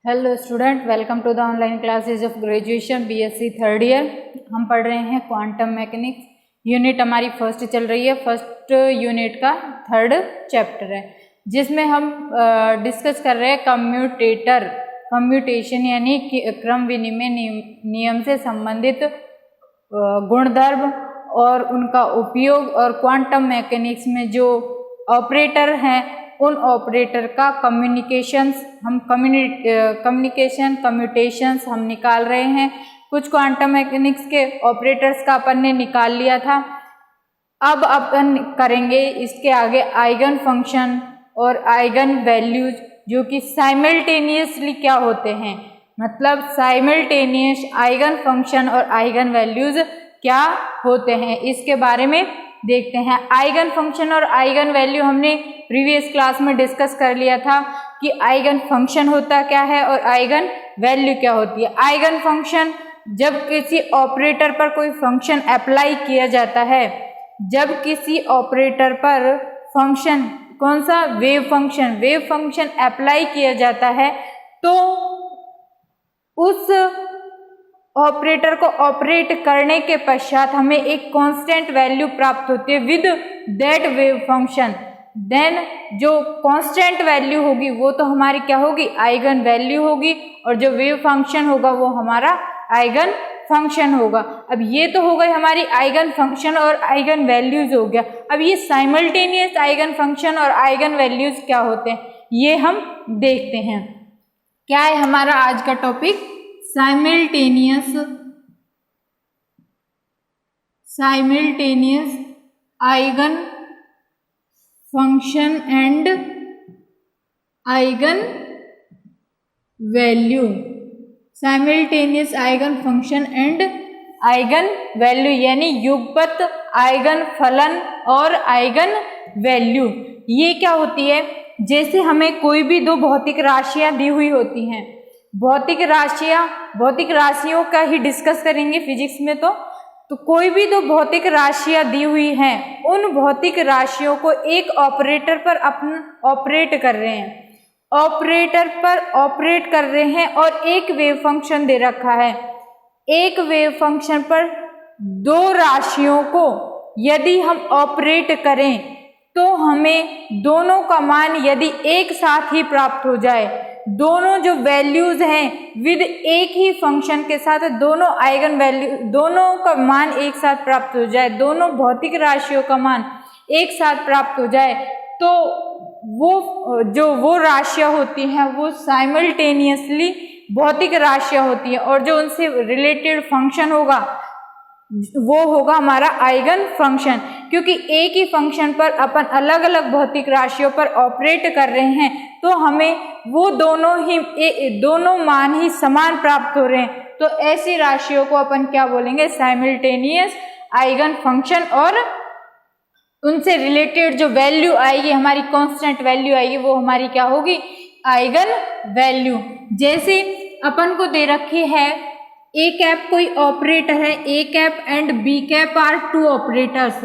Hello student, welcome to the online classes of graduation BSc third year. हम पढ़ रहे हैं क्वांटम मैकेनिक्स। यूनिट हमारी फर्स्ट चल रही है। फर्स्ट यूनिट का थर्ड चैप्टर है, जिसमें हम डिस्कस कर रहे हैं कम्यूटेशन यानी क्रम विनिमय नियम से संबंधित गुणधर्म और उनका उपयोग, और क्वांटम मैकेनिक्स में जो ऑपरेटर हैं उन ऑपरेटर का कम्यूटेशंस हम निकाल रहे हैं। कुछ क्वांटम मैकेनिक्स के ऑपरेटर्स का अपन ने निकाल लिया था। अब अपन करेंगे इसके आगे आइगन फंक्शन और आइगन वैल्यूज, जो कि साइमल्टेनियसली क्या होते हैं, मतलब साइमल्टेनियस आइगन फंक्शन और आइगन वैल्यूज क्या होते हैं, इसके बारे में देखते हैं। आइगन फंक्शन और आइगन वैल्यू हमने प्रीवियस क्लास में डिस्कस कर लिया था कि आइगन फंक्शन होता क्या है और आइगन वैल्यू क्या होती है। आइगन फंक्शन, जब किसी ऑपरेटर पर कोई फंक्शन अप्लाई किया जाता है, जब किसी ऑपरेटर पर फंक्शन, कौन सा, वेव फंक्शन अप्लाई किया जाता है, तो उस ऑपरेटर को ऑपरेट करने के पश्चात हमें एक कांस्टेंट वैल्यू प्राप्त होती है with that wave function. Then जो कांस्टेंट वैल्यू होगी वो तो हमारी क्या होगी, आइगन वैल्यू होगी, और जो वेव फंक्शन होगा वो हमारा आइगन फंक्शन होगा। अब ये तो हो गई हमारी आइगन फंक्शन और आइगन वैल्यूज हो गया। अब ये साइमल्टेनियस आइगन फंक्शन और आइगन वैल्यूज क्या होते हैं ये हम देखते हैं। क्या है हमारा आज का topic, simultaneous eigen function and eigen value. Simultaneous eigen function and eigen value यानी युगपत आइगन फलन और आइगन वैल्यू। ये क्या होती है, जैसे हमें कोई भी दो भौतिक राशियां दी हुई होती हैं, भौतिक राशियों का ही डिस्कस करेंगे फिजिक्स में। तो कोई भी दो भौतिक राशियां दी हुई हैं, उन भौतिक राशियों को एक ऑपरेटर पर ऑपरेट कर रहे हैं, और एक वेव फंक्शन दे रखा है। एक वेव फंक्शन पर दो राशियों को यदि हम ऑपरेट करें तो हमें दोनों का मान यदि एक साथ ही प्राप्त हो जाए, दोनों जो वैल्यूज हैं विद एक ही फंक्शन के साथ दोनों आइगन वैल्यू, दोनों का मान एक साथ प्राप्त हो जाए, दोनों भौतिक राशियों का मान एक साथ प्राप्त हो जाए, तो वो राशियां होती हैं वो साइमल्टेनियसली भौतिक राशियां होती हैं, और जो उनसे रिलेटेड फंक्शन होगा वो होगा हमारा आइगन फंक्शन। क्योंकि एक ही फंक्शन पर अपन अलग अलग भौतिक राशियों पर ऑपरेट कर रहे हैं, तो हमें वो दोनों मान ही समान प्राप्त हो रहे हैं, तो ऐसी राशियों को अपन क्या बोलेंगे, साइमल्टेनियस आइगन फंक्शन, और उनसे रिलेटेड जो वैल्यू आएगी, हमारी कांस्टेंट वैल्यू आएगी, वो हमारी क्या होगी, आइगन वैल्यू। जैसे अपन को दे रखी है ए कैप कोई ऑपरेटर है, A cap and B cap are two operators,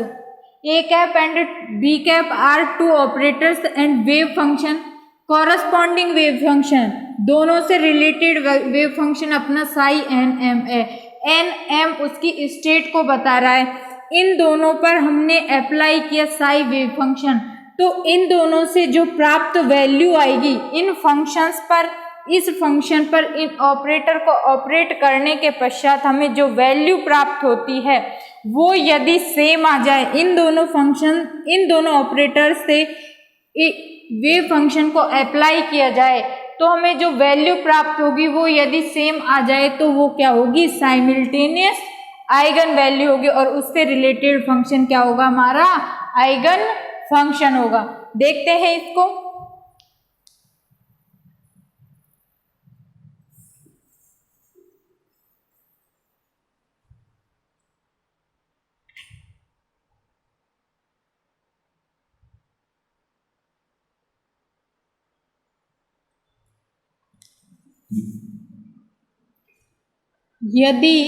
A cap and B cap are two operators and wave function, corresponding wave function, दोनों से रिलेटेड वेव फंक्शन अपना साई एन एम है। N m उसकी state को बता रहा है। इन दोनों पर हमने अप्लाई किया साई वेव फंक्शन, तो इन दोनों से जो प्राप्त वैल्यू आएगी इन फंक्शंस पर, इस फंक्शन पर इन ऑपरेटर को ऑपरेट करने के पश्चात हमें जो वैल्यू प्राप्त होती है वो यदि सेम आ जाए, इन दोनों ऑपरेटर से वेव फंक्शन को अप्लाई किया जाए, तो हमें जो वैल्यू प्राप्त होगी वो यदि सेम आ जाए तो वो क्या होगी, साइमल्टेनियस आइगन वैल्यू होगी, और उससे रिलेटेड फंक्शन क्या होगा, हमारा आइगन फंक्शन होगा। देखते हैं इसको। यदि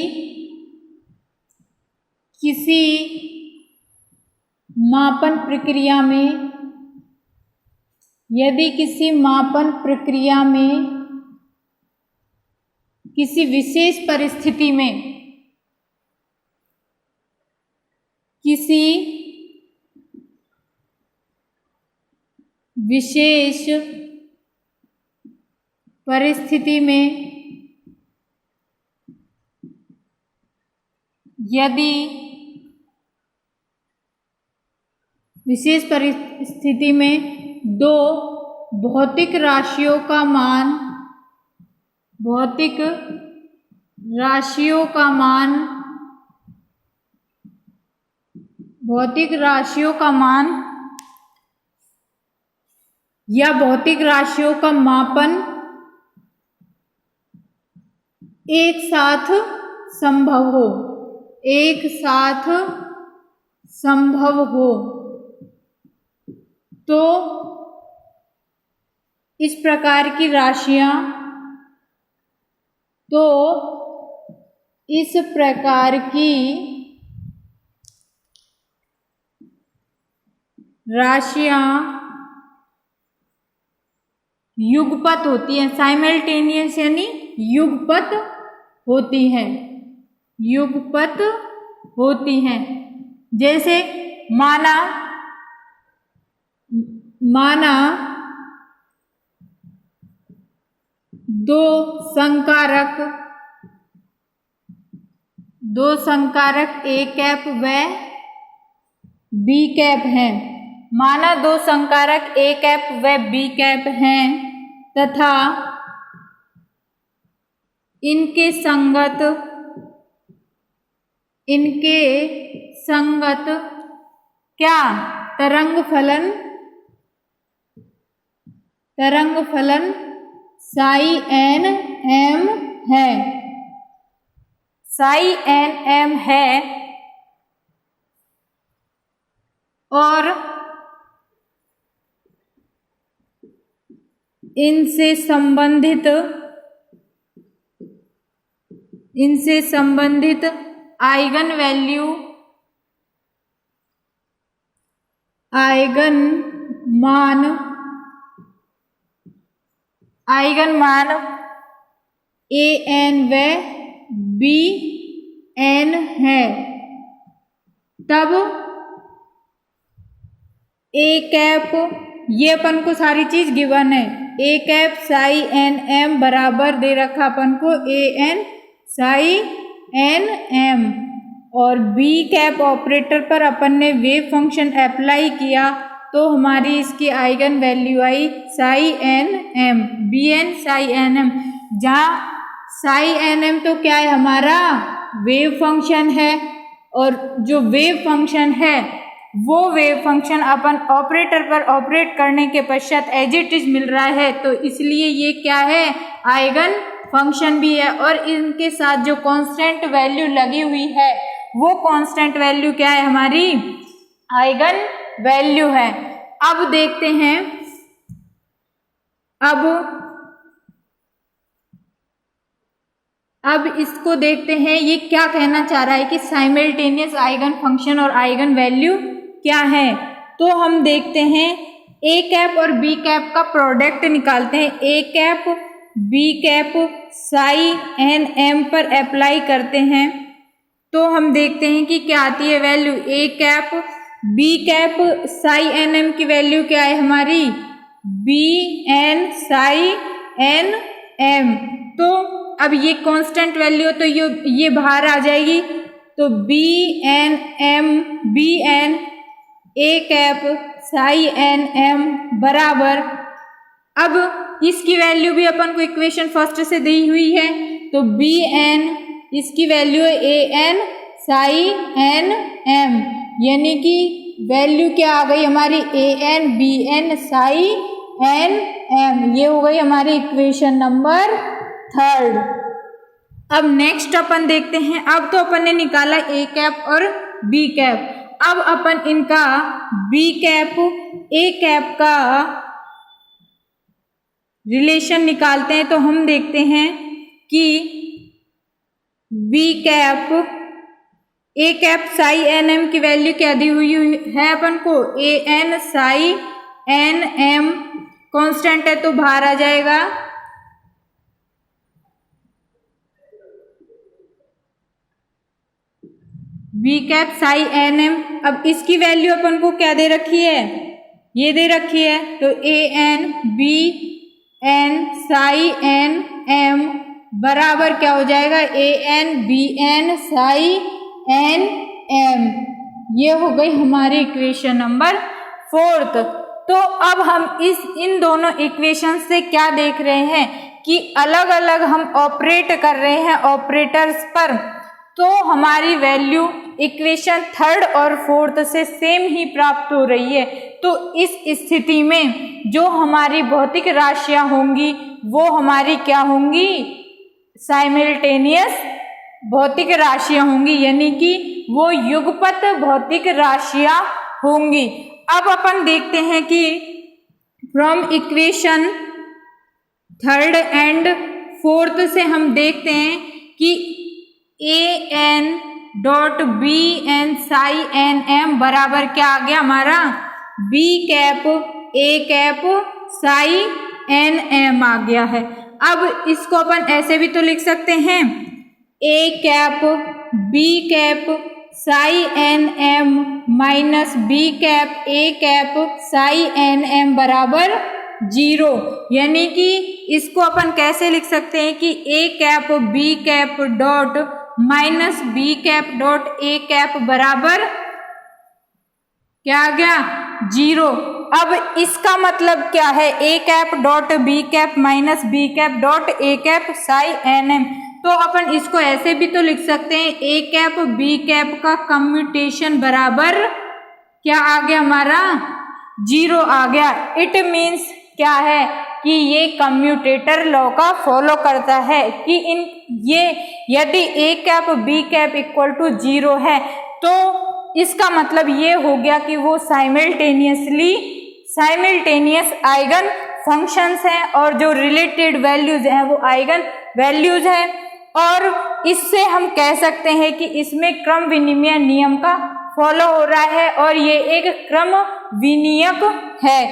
किसी मापन प्रक्रिया में किसी विशेष परिस्थिति में, किसी विशेष परिस्थिति में यदि विशेष परिस्थिति में दो भौतिक राशियों का मान या भौतिक राशियों का मापन एक साथ संभव हो तो इस प्रकार की राशियां युगपत होती हैं। साइमल्टेनियस यानी युगपत होती हैं। जैसे माना दो संकारक A कैप व B कैप हैं। माना दो संकारक A कैप व B कैप हैं तथा इनके संगत क्या तरंग फलन साई एन एम है और इनसे संबंधित आइगन मान A n व B n है। तब A कैप, ये अपन को सारी चीज गिवन है। A cap psi n m बराबर दे रखा अपन को A n psi n m, और B कैप ऑपरेटर पर अपन ने वेव फंक्शन अप्लाई किया तो हमारी इसकी eigen value I psi n m, B n psi n m. जहाँ साई एन एम तो क्या है, हमारा वेव फंक्शन है, और जो वेव फंक्शन है वो वेव फंक्शन अपन ऑपरेटर पर ऑपरेट करने के पश्चात एज इट इज मिल रहा है, तो इसलिए ये क्या है, आइगन फंक्शन भी है। और इनके साथ जो कांस्टेंट वैल्यू लगी हुई है वो कांस्टेंट वैल्यू क्या है, हमारी आइगन वैल्यू है। अब देखते हैं, अब इसको देखते हैं ये क्या कहना चाह रहा है कि साइमल्टेनियस आइगन फंक्शन और आइगन वैल्यू क्या है। तो हम देखते हैं ए कैप और बी कैप का प्रोडक्ट निकालते हैं। A cap B cap psi n m पर अप्लाई करते हैं तो हम देखते हैं कि क्या आती है value. A cap B cap psi n m की वैल्यू क्या है हमारी, B n psi n m. तो अब ये कांस्टेंट वैल्यू तो ये बाहर आ जाएगी, तो B n m B n A cap psi n m बराबर, अब इसकी वैल्यू भी अपन को इक्वेशन फर्स्ट से दी हुई है, तो बी एन इसकी वैल्यू है A n psi n m, यानी कि वैल्यू क्या आ गई हमारी A n B n psi n m. ये हो गई हमारी इक्वेशन नंबर 3। अब नेक्स्ट अपन देखते हैं, अब तो अपन ने निकाला ए कैप और बी कैप, अब अपन इनका बी कैप ए कैप का रिलेशन निकालते हैं। तो हम देखते हैं कि B cap A cap psi n m की वैल्यू क्या दी हुई है अपन को, A n psi n m, constant है तो बाहर आ जाएगा, B cap psi n m. अब इसकी वैल्यू अपन को क्या दे रखी है, ये दे रखी है, तो A n B n psi n m बराबर क्या हो जाएगा, A n B n psi n m. ये हो गई हमारी इक्वेशन नंबर 4। तो अब हम इन दोनों इक्वेशन से क्या देख रहे हैं कि अलग अलग हम ऑपरेट कर रहे हैं ऑपरेटर्स पर, तो हमारी वैल्यू इक्वेशन 3 और 4 से सेम ही प्राप्त हो रही है। तो इस स्थिति में जो हमारी भौतिक राशियां होंगी वो हमारी क्या होंगी, साइमल्टेनियस भौतिक राशियां होंगी, यानी कि वो युगपत भौतिक राशियां होंगी। अब अपन देखते हैं कि फ्रॉम इक्वेशन 3 एंड 4 से हम देखते हैं कि A n dot B n psi n m बराबर क्या आ गया हमारा, B cap A cap psi n m आ गया है। अब इसको अपन ऐसे भी तो लिख सकते हैं, A cap B cap psi n m minus B cap A cap psi n m बराबर 0। यानी कि इसको अपन कैसे लिख सकते हैं कि A cap B cap dot minus B cap dot A cap बराबर क्या आ गया, 0। अब इसका मतलब क्या है, A cap dot B cap minus B cap dot A cap psi n m. तो अपन इसको ऐसे भी तो लिख सकते हैं, ए कैप बी कैप का कम्यूटेशन बराबर क्या आ गया हमारा, 0 आ गया। इट मीन्स क्या है कि ये कम्यूटेटर लॉ का फॉलो करता है कि ये यदि A cap B cap equal to 0 है तो इसका मतलब ये हो गया कि वो साइमल्टेनियस आइगन फंक्शंस हैं और जो रिलेटेड वैल्यूज हैं वो आइगन वैल्यूज हैं। और इससे हम कह सकते हैं कि इसमें क्रम विनिमय नियम का फॉलो हो रहा है और ये एक क्रम विनियक है।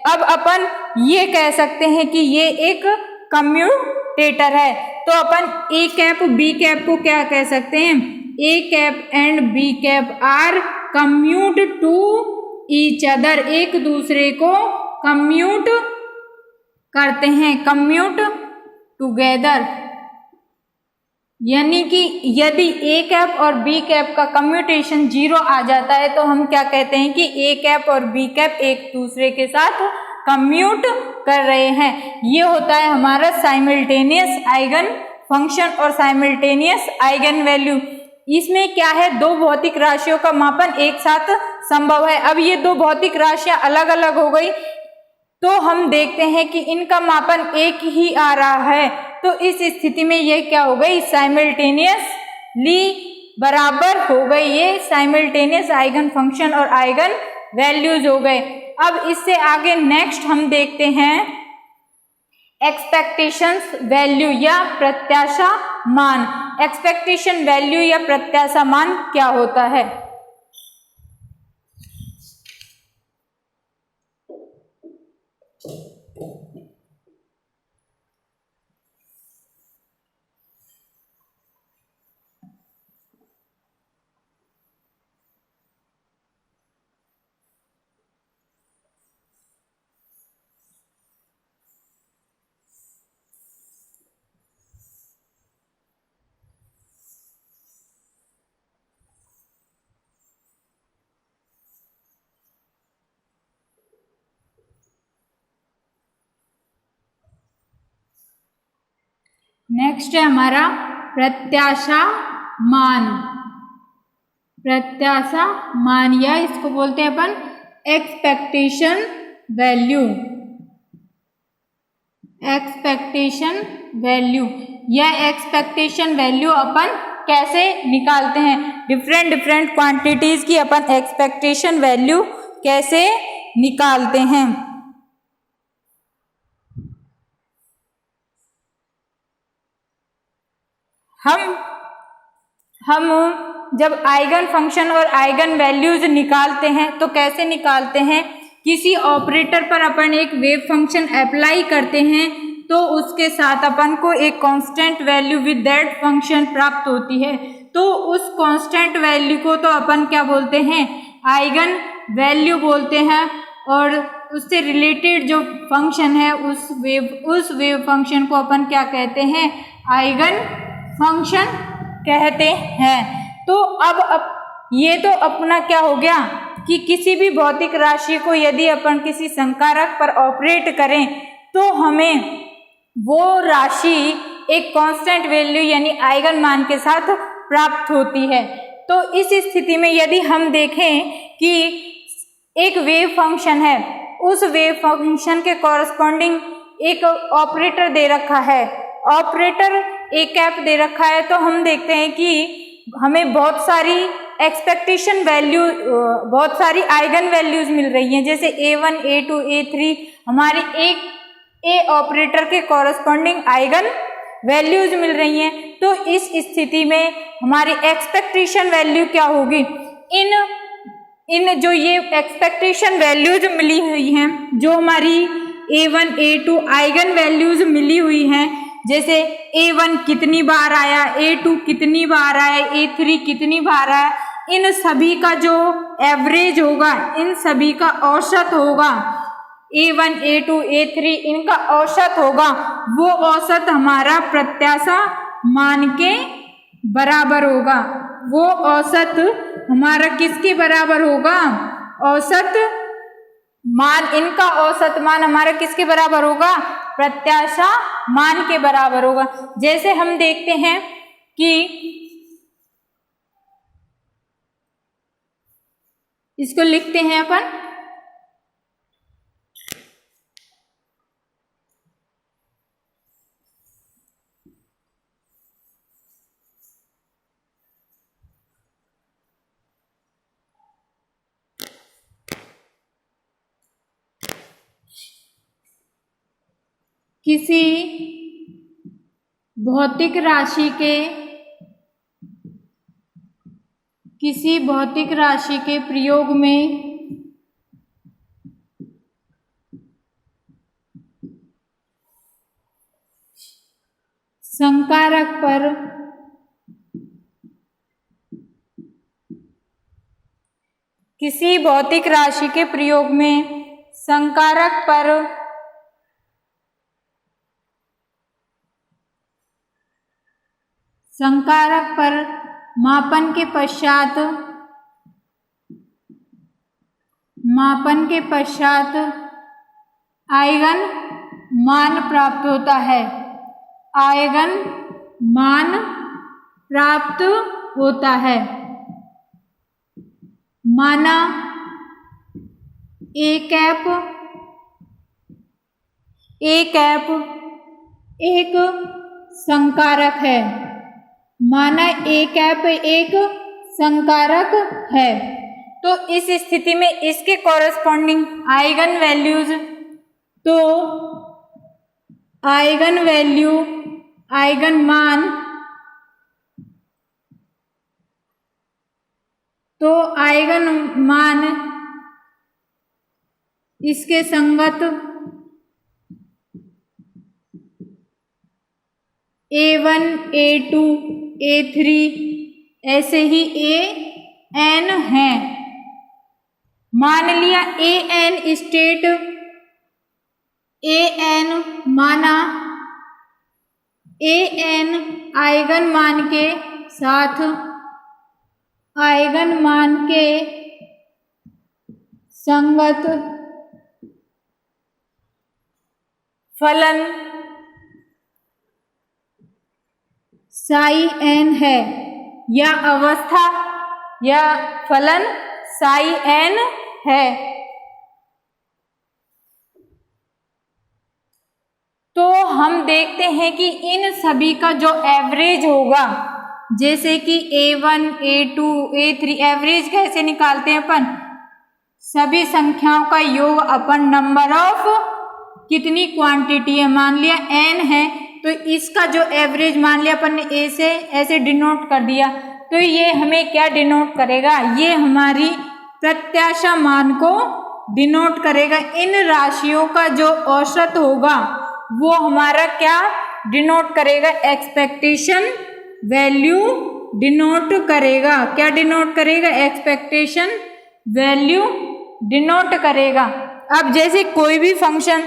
अब अपन ये कह सकते हैं कि ये एक कम्यूटेटर है। तो अपन ए कैप बी कैप को क्या कह सकते हैं, A cap and B cap are commute to each other, एक दूसरे को कम्यूट करते हैं, कम्यूट टुगेदर। यानी कि यदि ए कैप और बी कैप का कम्यूटेशन 0 आ जाता है तो हम क्या कहते हैं कि ए कैप और बी कैप एक दूसरे के साथ कम्यूट कर रहे हैं। ये होता है हमारा साइमल्टेनियस आइगन फंक्शन और साइमल्टेनियस आइगन वैल्यू। इसमें क्या है, दो भौतिक राशियों का मापन एक साथ संभव है। अब ये दो भौतिक राशियां अलग अलग हो गई तो हम देखते हैं कि इनका मापन एक ही आ रहा है, तो इस स्थिति में ये क्या हो गई, साइमल्टेनियसली बराबर हो गई, ये साइमल्टेनियस आइगन फंक्शन और आइगन वैल्यूज हो गए। अब इससे आगे नेक्स्ट हम देखते हैं एक्सपेक्टेशंस वैल्यू या प्रत्याशा मान। एक्सपेक्टेशन वैल्यू या प्रत्याशा मान क्या होता है। नेक्स्ट है हमारा प्रत्याशा मान। प्रत्याशा मान या इसको बोलते हैं अपन एक्सपेक्टेशन वैल्यू। एक्सपेक्टेशन वैल्यू या एक्सपेक्टेशन वैल्यू अपन कैसे निकालते हैं, डिफरेंट क्वांटिटीज की अपन एक्सपेक्टेशन वैल्यू कैसे निकालते हैं। हम जब आइगन फंक्शन और आइगन वैल्यूज निकालते हैं तो कैसे निकालते हैं, किसी ऑपरेटर पर अपन एक वेव फंक्शन अप्लाई करते हैं तो उसके साथ अपन को एक constant value with that function प्राप्त होती है। तो उस कांस्टेंट वैल्यू को तो अपन क्या बोलते हैं, आइगन वैल्यू बोलते हैं। और उससे रिलेटेड जो फंक्शन है उस वेव फंक्शन को अपन क्या कहते हैं, आइगन फंक्शन कहते हैं। तो अब ये तो अपना क्या हो गया कि किसी भी भौतिक राशि को यदि अपन किसी संकारक पर ऑपरेट करें तो हमें वो राशि एक कांस्टेंट वैल्यू यानी आइगन मान के साथ प्राप्त होती है। तो इस स्थिति में यदि हम देखें कि एक वेव फंक्शन है, उस वेव फंक्शन के कॉरस्पॉन्डिंग एक ऑपरेटर दे रखा है, ऑपरेटर ए कैप दे रखा है, तो हम देखते हैं कि हमें बहुत सारी एक्सपेक्टेशन वैल्यू, बहुत सारी आइगन वैल्यूज मिल रही हैं। जैसे A1, A2, A3 हमारी एक ए ऑपरेटर के कॉरस्पॉन्डिंग आइगन वैल्यूज मिल रही हैं। तो इस स्थिति में हमारी एक्सपेक्टेशन वैल्यू क्या होगी, इन जो ये एक्सपेक्टेशन वैल्यूज मिली हुई हैं, जो हमारी A1, A2 आइगन वैल्यूज मिली हुई हैं, जैसे A1 कितनी बार आया, A2 कितनी बार आया, A3 कितनी बार आया, इन सभी का जो एवरेज होगा, इन सभी का औसत होगा, A1, A2, A3 इनका औसत होगा, वो औसत हमारा प्रत्याशा मान के बराबर होगा। वो औसत हमारा किसके बराबर होगा, औसत मान, इनका औसत मान हमारा किसके बराबर होगा, प्रत्याशा मान के बराबर होगा। जैसे हम देखते हैं कि इसको लिखते हैं अपन, किसी भौतिक राशि के प्रयोग में संकारक पर किसी भौतिक राशि के प्रयोग में संकारक पर मापन के पश्चात आइगन मान प्राप्त होता है, आइगन मान प्राप्त होता है। माना ए कैप एक संकारक है, माना ए कैप एक संकारक है, तो इस स्थिति में इसके कॉरस्पॉन्डिंग आइगन वैल्यूज, तो आइगन वैल्यू, आइगन मान, तो आइगन मान इसके संगत A1, A2, A3 ऐसे ही AN हैं। मान लिया AN स्टेट, AN माना, AN आइगन मान के साथ आइगन मान के संगत फलन साई n है, या अवस्था या फलन साई n है। तो हम देखते हैं कि इन सभी का जो एवरेज होगा, जैसे कि A1, A2, A3 एवरेज कैसे निकालते हैं अपन, सभी संख्याओं का योग अपन नंबर ऑफ कितनी क्वांटिटी है, मान लिया n है, तो इसका जो एवरेज मान लिया अपन ने A से ऐसे डिनोट कर दिया, तो ये हमें क्या डिनोट करेगा, ये हमारी प्रत्याशा मान को डिनोट करेगा। इन राशियों का जो औसत होगा वो हमारा क्या डिनोट करेगा, एक्सपेक्टेशन वैल्यू डिनोट करेगा, क्या डिनोट करेगा, एक्सपेक्टेशन वैल्यू डिनोट करेगा। अब जैसे कोई भी फंक्शन,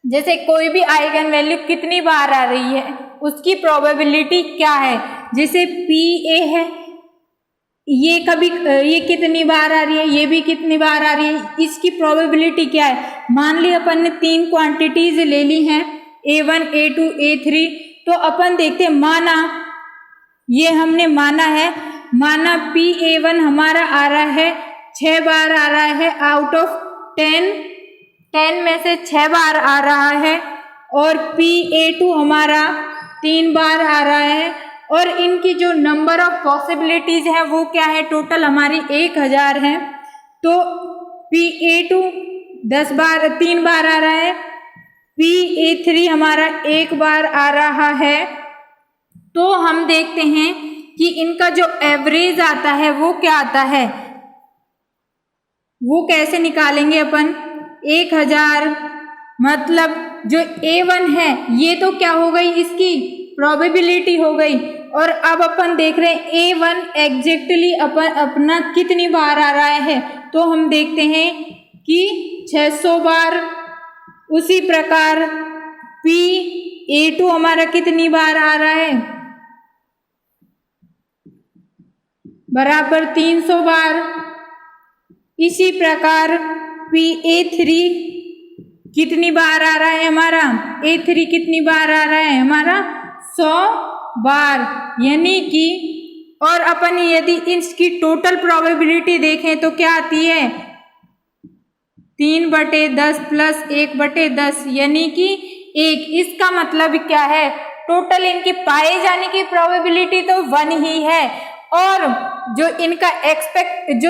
जैसे कोई भी आइगन वैल्यू कितनी बार आ रही है उसकी प्रोबेबिलिटी क्या है, जैसे पी ए है, ये कभी ये कितनी बार आ रही है, ये भी कितनी बार आ रही है, इसकी प्रोबेबिलिटी क्या है। मान ली अपन ने 3 क्वांटिटीज ले ली हैं A1 A2 A3, तो अपन देखते हैं, माना ये हमने माना है, माना PA1 हमारा आ रहा है 6 बार आ रहा है, आउट ऑफ 10 में से 6 बार आ रहा है, और PA2 हमारा 3 बार आ रहा है, और इनकी जो नंबर ऑफ पॉसिबिलिटीज है वो क्या है, टोटल हमारी 1000 है। तो PA2 3 बार आ रहा है, PA3 हमारा 1 बार आ रहा है। तो हम देखते हैं कि इनका जो एवरेज आता है वो क्या आता है, वो कैसे निकालेंगे अपन। 1000 मतलब जो A1 है ये तो क्या हो गई, इसकी प्रोबेबिलिटी हो गई, और अब अपन देख रहे हैं A1 एग्जैक्टली अपना कितनी बार आ रहा है, तो हम देखते हैं कि 600 बार। उसी प्रकार PA2 हमारा कितनी बार आ रहा है, बराबर 300 बार। इसी प्रकार PA3 कितनी बार आ रहा है हमारा, A3 कितनी बार आ रहा है हमारा, 100 बार। यानी कि, और अपन यदि इसकी टोटल प्रोबेबिलिटी देखें तो क्या आती है, 3/10 प्लस 1/10 यानी कि 1। इसका मतलब क्या है, टोटल इनकी पाए जाने की प्रोबेबिलिटी तो 1 ही है, और जो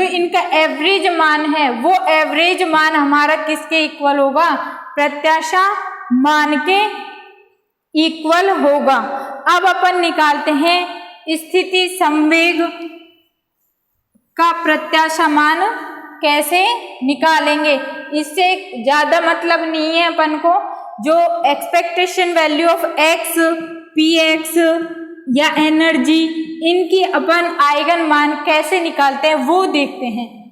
इनका एवरेज मान है वो एवरेज मान हमारा किसके इक्वल होगा, प्रत्याशा मान के इक्वल होगा। अब अपन निकालते हैं स्थिति संवेग का प्रत्याशा मान कैसे निकालेंगे। इससे ज्यादा मतलब नहीं है अपन को, जो expectation value of x, px या एनर्जी, इनकी अपन आइगन मान कैसे निकालते हैं वो देखते हैं।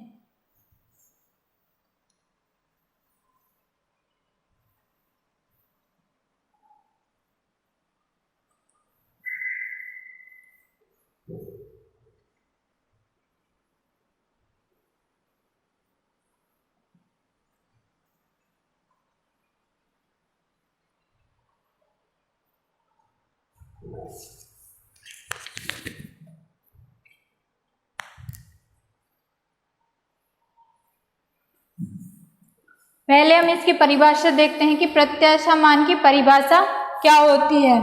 पहले हम इसकी परिभाषा देखते हैं कि प्रत्याशा मान की परिभाषा क्या होती है।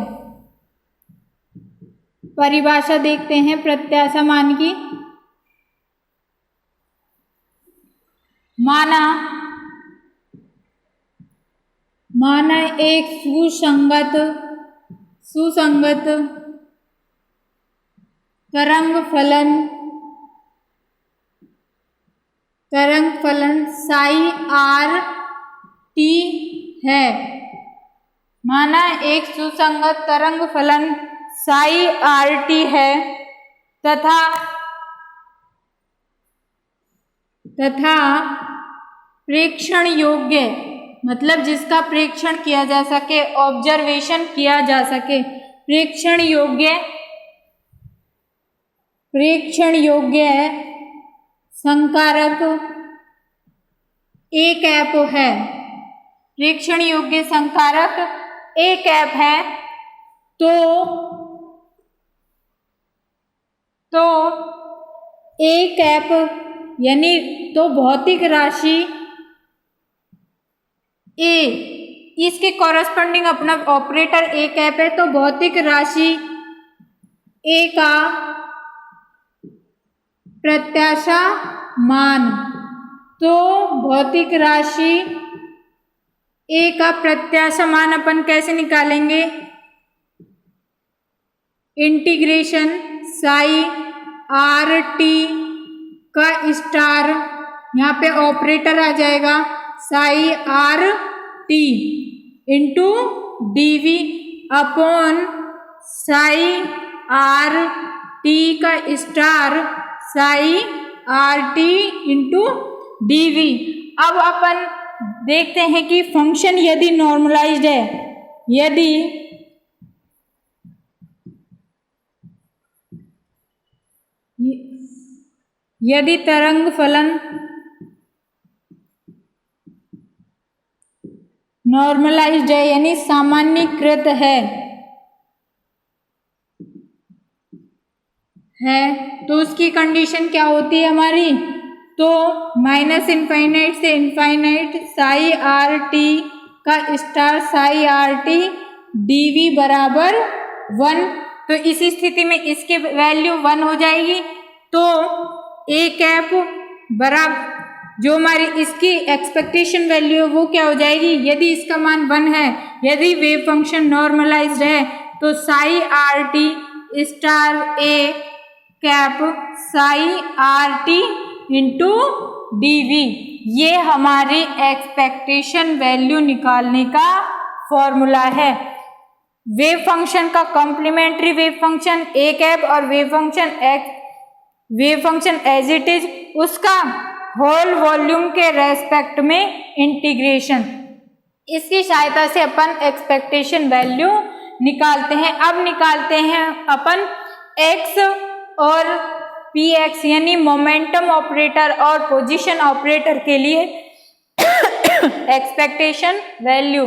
परिभाषा देखते हैं प्रत्याशा मान की। माना एक सुसंगत तरंग फलन साई आर टी है। माना एक सुसंगत तरंग फलन साई आर टी है तथा प्रेक्षण योग्य, मतलब जिसका प्रेक्षण किया जा सके, ऑब्जर्वेशन किया जा सके, प्रेक्षण योग्य संकारक ए कैप है। प्रेक्षण योग्य संकारक ए कैप है। तो ए कैप यानी तो भौतिक राशि ए, इसके कॉरस्पॉन्डिंग अपना ऑपरेटर ए कैप है, तो भौतिक राशि ए का प्रत्याशा मान, तो भौतिक राशि ए का प्रत्याशा मान अपन कैसे निकालेंगे, इंटीग्रेशन साई आर टी का स्टार, यहाँ पे ऑपरेटर आ जाएगा psi r t into d V upon psi r t का star psi r t into d V. अब अपन देखते हैं कि फंक्शन यदि नॉर्मलाइज्ड है, यदि तरंग फलन नॉर्मलाइज्ड है यानी सामान्यीकृत है तो उसकी कंडीशन क्या होती है हमारी, तो माइनस इनफाइनाइट से इनफाइनाइट साई आर टी का star psi r t d v बराबर 1। तो इस स्थिति में इसकी वैल्यू 1 हो जाएगी। तो ए कैप बराबर जो हमारी इसकी एक्सपेक्टेशन वैल्यू है वो क्या हो जाएगी, यदि इसका मान 1 है, यदि वेव फंक्शन नॉर्मलाइज्ड है तो psi r t star A cap psi r t into d v, ये हमारी एक्सपेक्टेशन वैल्यू निकालने का फॉर्मूला है। वेव फंक्शन का complementary wave function A cap और wave function as it is, उसका होल वॉल्यूम के रेस्पेक्ट में इंटीग्रेशन, इसकी सहायता से अपन एक्सपेक्टेशन वैल्यू निकालते हैं। अब निकालते हैं अपन एक्स और पी एक्स यानी मोमेंटम ऑपरेटर और पोजीशन ऑपरेटर के लिए एक्सपेक्टेशन वैल्यू।